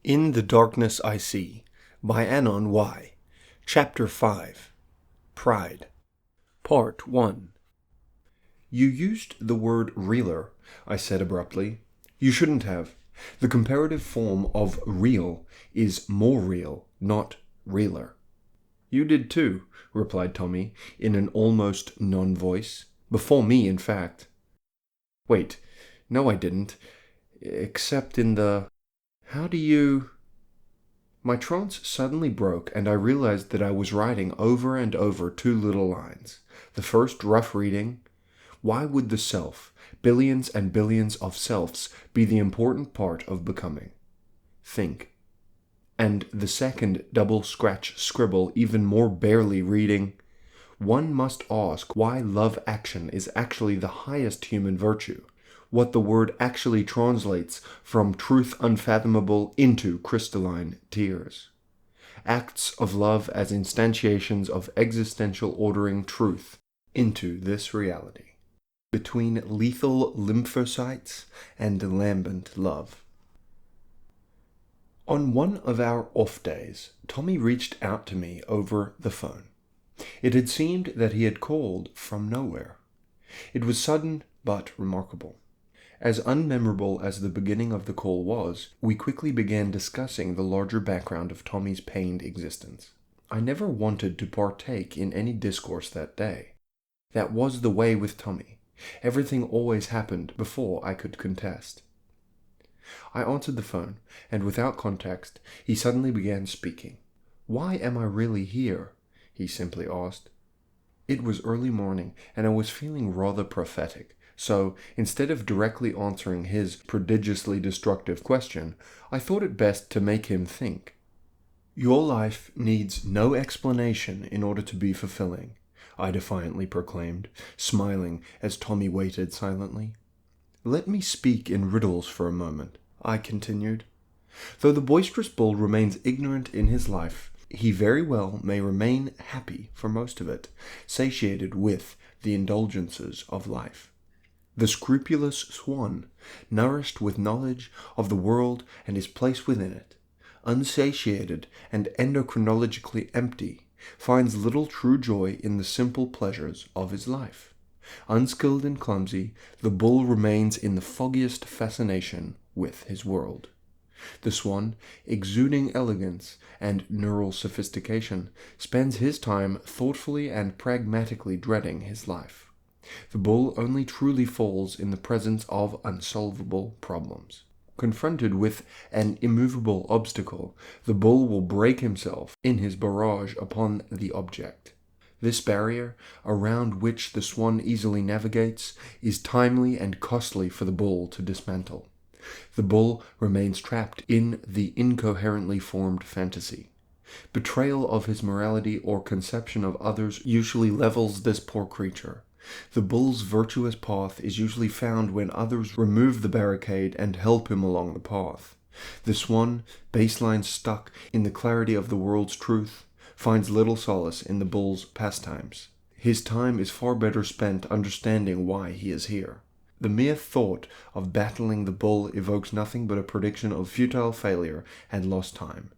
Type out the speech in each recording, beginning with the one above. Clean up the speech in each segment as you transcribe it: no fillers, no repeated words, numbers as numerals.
In the Darkness I See, by Anon Y. Chapter 5. Pride. Part 1. You used the word realer, I said abruptly. You shouldn't have. The comparative form of real is more real, not realer. You did too, replied Tommy, in an almost non-voice. Before me, in fact. Wait, no I didn't. Except in the... How do you... My trance suddenly broke, and I realized that I was writing over and over two little lines. The first rough reading, why would the self, billions and billions of selves, be the important part of becoming? Think. And the second double scratch scribble, even more barely reading, one must ask why love action is actually the highest human virtue, what the word actually translates from truth unfathomable into crystalline tears. Acts of love as instantiations of existential ordering truth into this reality. Between lethal lymphocytes and lambent love. On one of our off days, Tommy reached out to me over the phone. It had seemed that he had called from nowhere. It was sudden but remarkable. As unmemorable as the beginning of the call was, we quickly began discussing the larger background of Tommy's pained existence. I never wanted to partake in any discourse that day. That was the way with Tommy. Everything always happened before I could contest. I answered the phone, and without context, he suddenly began speaking. "Why am I really here?" he simply asked. It was early morning, and I was feeling rather prophetic. So, instead of directly answering his prodigiously destructive question, I thought it best to make him think. Your life needs no explanation in order to be fulfilling, I defiantly proclaimed, smiling as Tommy waited silently. Let me speak in riddles for a moment, I continued. Though the boisterous bull remains ignorant in his life, he very well may remain happy for most of it, satiated with the indulgences of life. The scrupulous swan, nourished with knowledge of the world and his place within it, unsatiated and endocrinologically empty, finds little true joy in the simple pleasures of his life. Unskilled and clumsy, the bull remains in the foggiest fascination with his world. The swan, exuding elegance and neural sophistication, spends his time thoughtfully and pragmatically dreading his life. The bull only truly falls in the presence of unsolvable problems. Confronted with an immovable obstacle, the bull will break himself in his barrage upon the object. This barrier, around which the swan easily navigates, is timely and costly for the bull to dismantle. The bull remains trapped in the incoherently formed fantasy. Betrayal of his morality or conception of others usually levels this poor creature. The bull's virtuous path is usually found when others remove the barricade and help him along the path. The swan, baseline stuck in the clarity of the world's truth, finds little solace in the bull's pastimes. His time is far better spent understanding why he is here. The mere thought of battling the bull evokes nothing but a prediction of futile failure and lost time.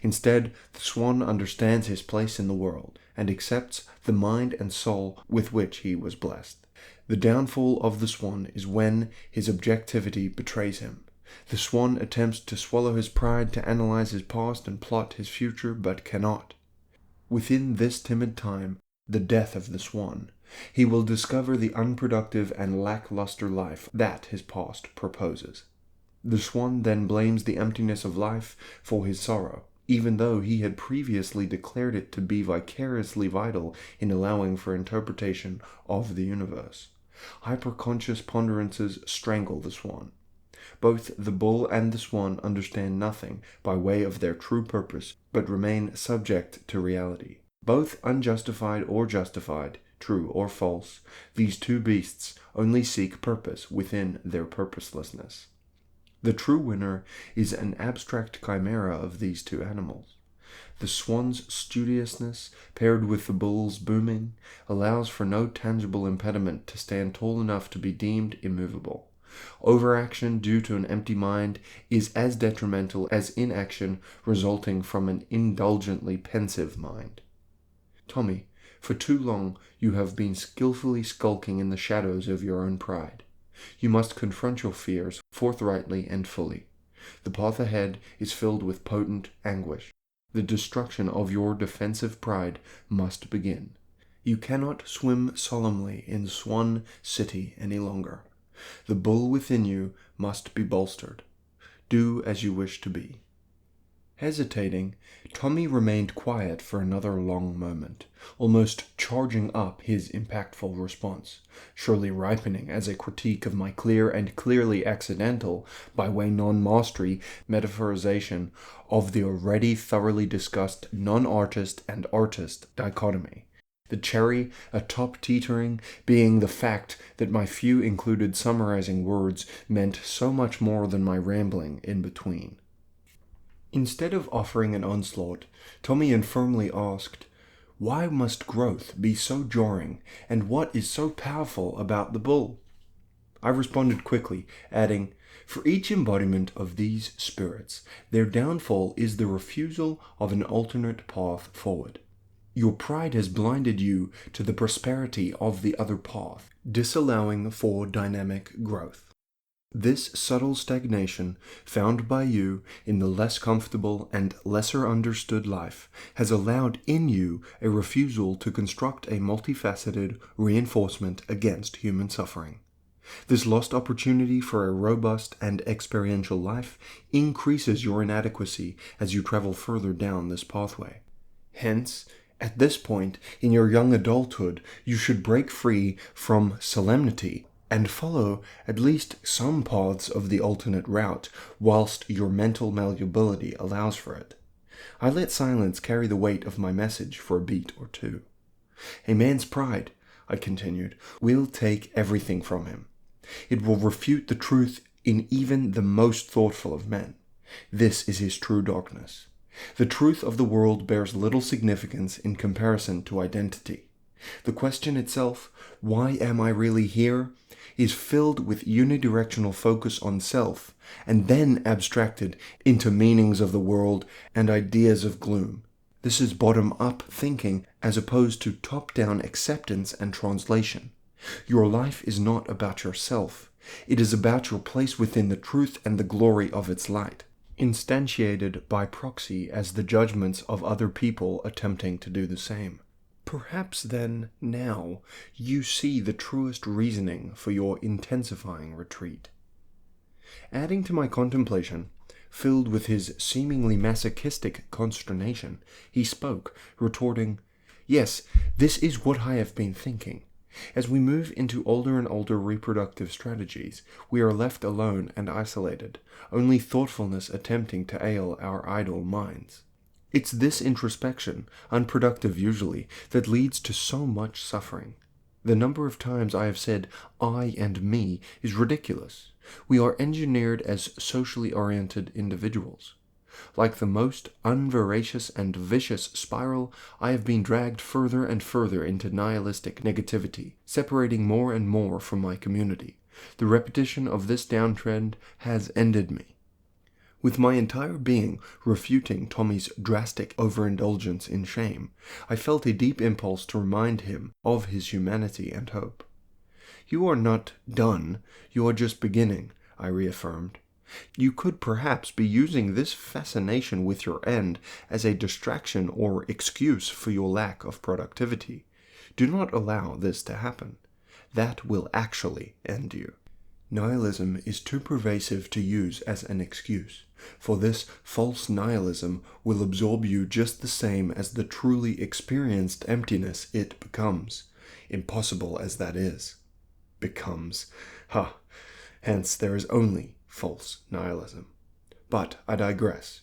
Instead, the swan understands his place in the world and accepts the mind and soul with which he was blessed. The downfall of the swan is when his objectivity betrays him. The swan attempts to swallow his pride, to analyze his past and plot his future, but cannot. Within this timid time, the death of the swan, he will discover the unproductive and lackluster life that his past proposes. The swan then blames the emptiness of life for his sorrow, even though he had previously declared it to be vicariously vital in allowing for interpretation of the universe. Hyperconscious ponderances strangle the swan. Both the bull and the swan understand nothing by way of their true purpose, but remain subject to reality. Both unjustified or justified, true or false, these two beasts only seek purpose within their purposelessness. The true winner is an abstract chimera of these two animals. The swan's studiousness, paired with the bull's booming, allows for no tangible impediment to stand tall enough to be deemed immovable. Overaction due to an empty mind is as detrimental as inaction resulting from an indulgently pensive mind. Tommy, for too long you have been skillfully skulking in the shadows of your own pride. You must confront your fears forthrightly and fully. The path ahead is filled with potent anguish. The destruction of your defensive pride must begin. You cannot swim solemnly in Swan City any longer. The bull within you must be bolstered. Do as you wish to be. Hesitating, Tommy remained quiet for another long moment, almost charging up his impactful response, surely ripening as a critique of my clear and clearly accidental, by way non-mastery, metaphorization of the already thoroughly discussed non-artist and artist dichotomy. The cherry atop teetering being the fact that my few included summarizing words meant so much more than my rambling in between. Instead of offering an onslaught, Tommy infirmly asked, "Why must growth be so jarring, and what is so powerful about the bull?" I responded quickly, adding, "For each embodiment of these spirits, their downfall is the refusal of an alternate path forward. Your pride has blinded you to the prosperity of the other path, disallowing for dynamic growth. This subtle stagnation, found by you in the less comfortable and lesser understood life, has allowed in you a refusal to construct a multifaceted reinforcement against human suffering. This lost opportunity for a robust and experiential life increases your inadequacy as you travel further down this pathway. Hence, at this point in your young adulthood, you should break free from solemnity and follow at least some paths of the alternate route, whilst your mental malleability allows for it." I let silence carry the weight of my message for a beat or two. "A man's pride," I continued, "will take everything from him. It will refute the truth in even the most thoughtful of men. This is his true darkness. The truth of the world bears little significance in comparison to identity. The question itself, 'Why am I really here?' is filled with unidirectional focus on self, and then abstracted into meanings of the world and ideas of gloom. This is bottom-up thinking as opposed to top-down acceptance and translation. Your life is not about yourself. It is about your place within the truth and the glory of its light, instantiated by proxy as the judgments of other people attempting to do the same. Perhaps then, now, you see the truest reasoning for your intensifying retreat." Adding to my contemplation, filled with his seemingly masochistic consternation, he spoke, retorting, "Yes, this is what I have been thinking. As we move into older and older reproductive strategies, we are left alone and isolated, only thoughtfulness attempting to ail our idle minds. It's this introspection, unproductive usually, that leads to so much suffering. The number of times I have said I and me is ridiculous. We are engineered as socially oriented individuals. Like the most unveracious and vicious spiral, I have been dragged further and further into nihilistic negativity, separating more and more from my community. The repetition of this downtrend has ended me." With my entire being refuting Tommy's drastic overindulgence in shame, I felt a deep impulse to remind him of his humanity and hope. "You are not done, you are just beginning," I reaffirmed. "You could perhaps be using this fascination with your end as a distraction or excuse for your lack of productivity. Do not allow this to happen. That will actually end you. Nihilism is too pervasive to use as an excuse, for this false nihilism will absorb you just the same as the truly experienced emptiness it becomes, impossible as that is. Becomes. Hence there is only false nihilism. But I digress.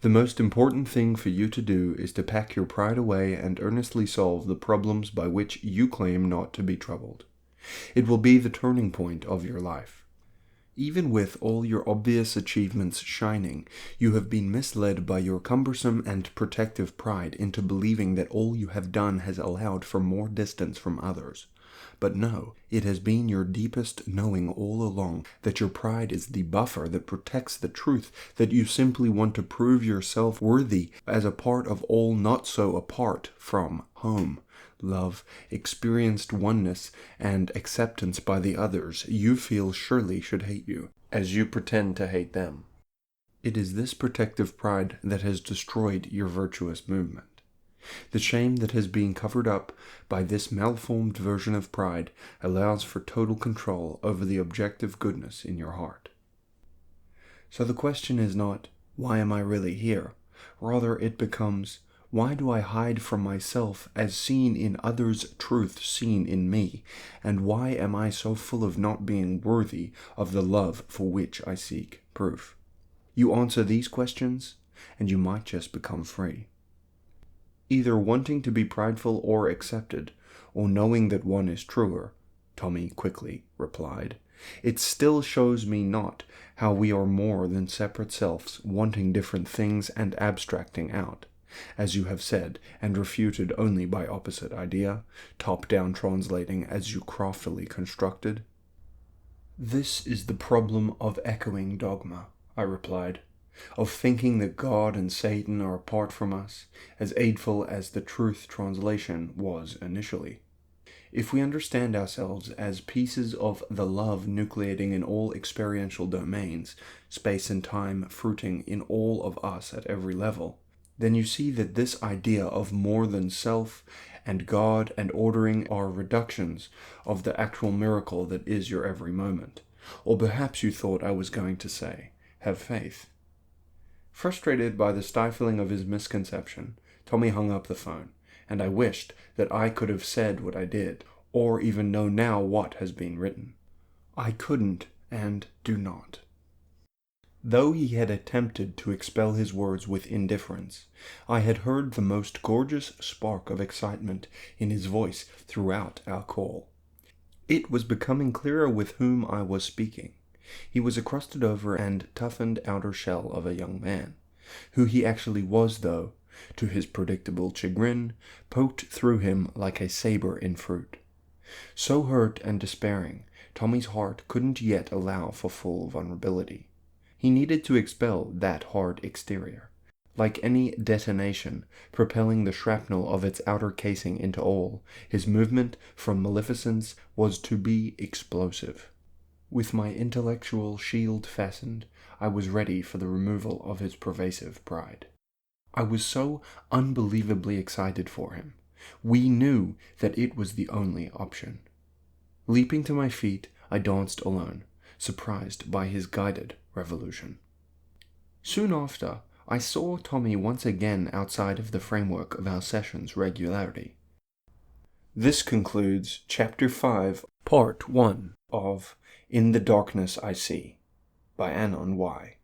The most important thing for you to do is to pack your pride away and earnestly solve the problems by which you claim not to be troubled. It will be the turning point of your life. Even with all your obvious achievements shining, you have been misled by your cumbersome and protective pride into believing that all you have done has allowed for more distance from others. But no, it has been your deepest knowing all along that your pride is the buffer that protects the truth, that you simply want to prove yourself worthy as a part of all not so apart from home, love, experienced oneness, and acceptance by the others you feel surely should hate you, as you pretend to hate them. It is this protective pride that has destroyed your virtuous movement. The shame that has been covered up by this malformed version of pride allows for total control over the objective goodness in your heart. So the question is not, why am I really here? Rather, it becomes, why do I hide from myself as seen in others' truth seen in me? And why am I so full of not being worthy of the love for which I seek proof? You answer these questions, and you might just become free. Either wanting to be prideful or accepted, or knowing that one is truer, Tommy quickly replied, it still shows me not how we are more than separate selves wanting different things and abstracting out, as you have said, and refuted only by opposite idea, top-down translating as you craftily constructed. This is the problem of echoing dogma, I replied, of thinking that God and Satan are apart from us, as aidful as the truth translation was initially. If we understand ourselves as pieces of the love nucleating in all experiential domains, space and time fruiting in all of us at every level, then you see that this idea of more than self and God and ordering are reductions of the actual miracle that is your every moment. Or perhaps you thought I was going to say, have faith. Frustrated by the stifling of his misconception, Tommy hung up the phone, and I wished that I could have said what I did, or even know now what has been written. I couldn't and do not. Though he had attempted to expel his words with indifference, I had heard the most gorgeous spark of excitement in his voice throughout our call. It was becoming clearer with whom I was speaking. He was a crusted over and toughened outer shell of a young man. Who he actually was, though, to his predictable chagrin, poked through him like a saber in fruit. So hurt and despairing, Tommy's heart couldn't yet allow for full vulnerability. He needed to expel that hard exterior, like any detonation, propelling the shrapnel of its outer casing into all. His movement from maleficence was to be explosive. With my intellectual shield fastened, I was ready for the removal of his pervasive pride. I was so unbelievably excited for him. We knew that it was the only option. Leaping to my feet, I danced alone, surprised by his guided revolution. Soon after, I saw Tommy once again outside of the framework of our session's regularity. This concludes Chapter 5, Part 1 of In the Darkness I See, by Anon Y.